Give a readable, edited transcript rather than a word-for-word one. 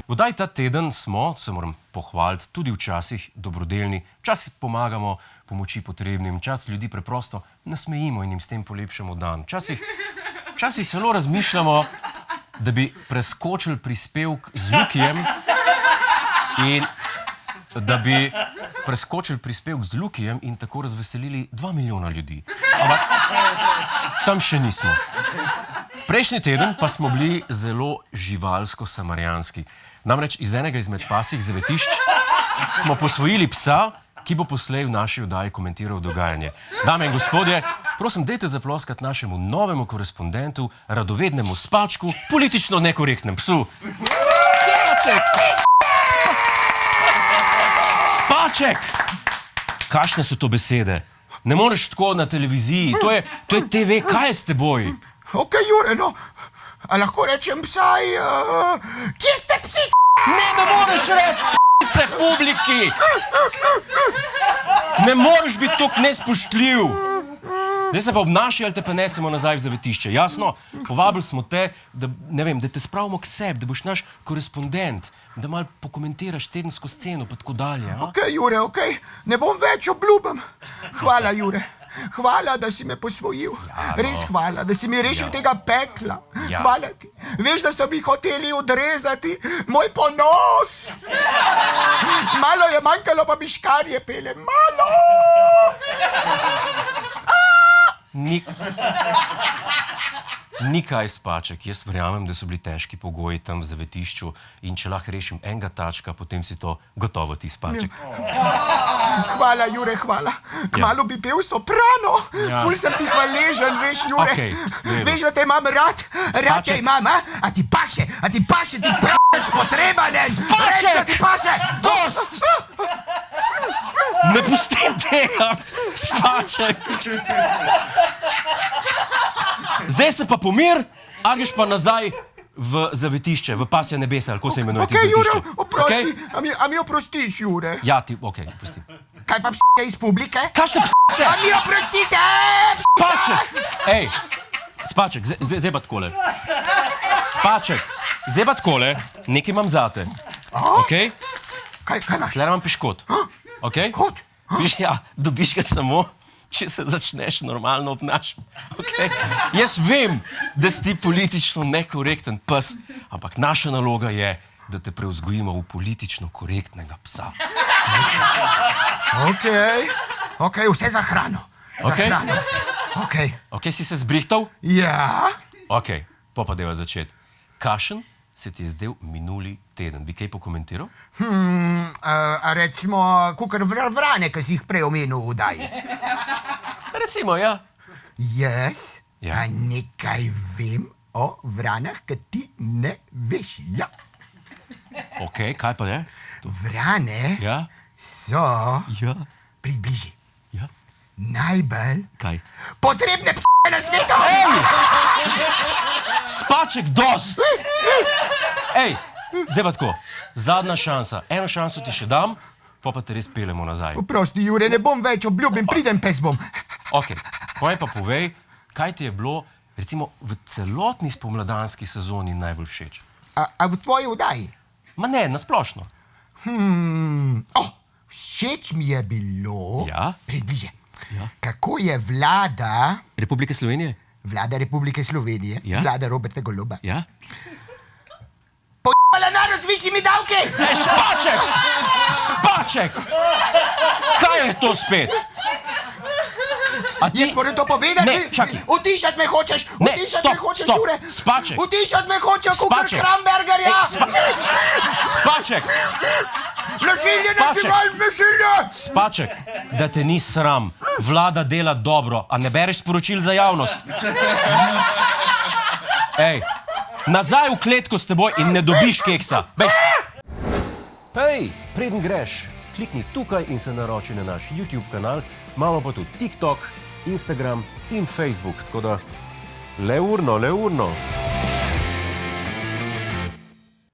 Vdaj ta teden smo, se moram pohvaliti, tudi včasih dobrodelni, včasih pomagamo pomoči potrebnim, včasih ljudi preprosto nasmejimo in jim s tem polepšamo dan. Včasih celo razmišljamo, da bi preskočili prispevek z Lukijem in tako razveselili 2 milijona ljudi. Ampak tam še nismo. Prejšnji teden pa smo bili zelo živalsko-samarjanski. Namreč iz enega izmed pasjih zavetišč smo posvojili psa, ki bo poslej v naši oddaji komentiral dogajanje. Dame in gospodje, prosim, dajte zaploskati našemu novemu korespondentu, radovednemu Spačku, politično nekorektnem psu. Spaček! Kakšne so to besede? Ne moreš tako na televiziji, to je TV, kaj je s teboj? Ok, Jure, no, a lahko rečem vsaj, kje ste psi? Ne moreš reči p***ce publiki! Ne moreš biti tako nespoštljiv! Zdaj se pa obnaši ali te pa nesemo nazaj v zavetišče, jasno? Povabili smo te, da te spravimo k sebi, da boš naš korespondent, da malo pokomentiraš tedensko sceno pa tako dalje. Ok, Jure, ok, ne bom več obljubim. Hvala, Jure. Hvala, da si me posvojil. Res hvala, da si mi rešil tega pekla. Hvala ti. Veš, da so mi hoteli odrezati moj ponos. Malo je manjkalo, pa bi škarje pele. Malo! Nikaj, Spaček, jaz verjamem, da so bili težki pogoji tam v zavetišču in če lahko rešim enega tačka, potem si to gotovo ti, Spaček. Hvala, Jure, hvala. Kmalu bi pel soprano. Ful sem ti hvaležen, veš, Jure. Veš, da te imam rad. Rad te imam, a ti paše, ti p***ec potrebanen. Spaček! Reč, da ti paše. Dost! Ne pustim tega, Spaček! Zdaj se pa pomir, a greš pa nazaj v zavetišče, v pasja nebesa, ali kako se imenuje ti zavetišče. Ok, Jure, oprosti. A mi oprostiš, Jure? Ja, ti, ok, oprosti. Kaj pa p***e iz publike? Kakšne p***ce? A mi oprostite! Spaček! Ej, Spaček, zdaj pa takole. Spaček, zdaj pa takole, nekaj imam zate. Ok? Kaj imaš? Tule imam piškot. Ok? Piškot? Ja, dobiš ga samo, če se začneš normalno obnašati. Okay? Jaz vem, da si ti politično nekorekten pes, ampak naša naloga je, da te prevzgojimo v politično korektnega psa. Ok, vse za hrano. Za hrano vse. Ok, si se zbrihtal? Ja. Ok, pa deva začeti. Kakšen se ti je zdel minuli teden? Bi kaj pokomentiral? Recimo, kakor vrane, ki si jih prej omenil v oddaji. Recimo, ja. Jaz pa nekaj vem o vranah, ki ti ne veš, ja. Ok, kaj pa je? Vrane so približi. Ja. Najbolj Kaj? potrebne p***e na svetu. Spaček, dost! Ej, zdaj pa tako, zadnja šansa. Eno šanso ti še dam, pa te res pelemo nazaj. Oprosti, Jure, ne bom več, obljubim, pridem, pes bom. Ok, pa povej, kaj ti je bilo, recimo, v celotni spomladanski sezoni najbolj všeč? A v tvoji oddaji? Ma ne, nasplošno. Všeč mi je bilo, približe, kako je vlada Republike Slovenije? Vlada Republike Slovenije, vlada Roberta Goloba, pojebala narod z višjimi davki! Spaček! Kaj je to spet? Jaz moram to povedati? Ne, čakaj. Utišati me hočeš, Jure. Spaček! Utišati me hočeš, kukor Krambergerja! Spaček! Nasilje, nasilje! Spaček, da te ni sram. Vlada dela dobro, a ne bereš sporočil za javnost? Ej, nazaj v kletko s teboj in ne dobiš keksa. Bež! Hej, preden greš, klikni tukaj in se naroči na naš YouTube kanal. Imamo pa tudi TikTok, Instagram in Facebook, tako da le urno.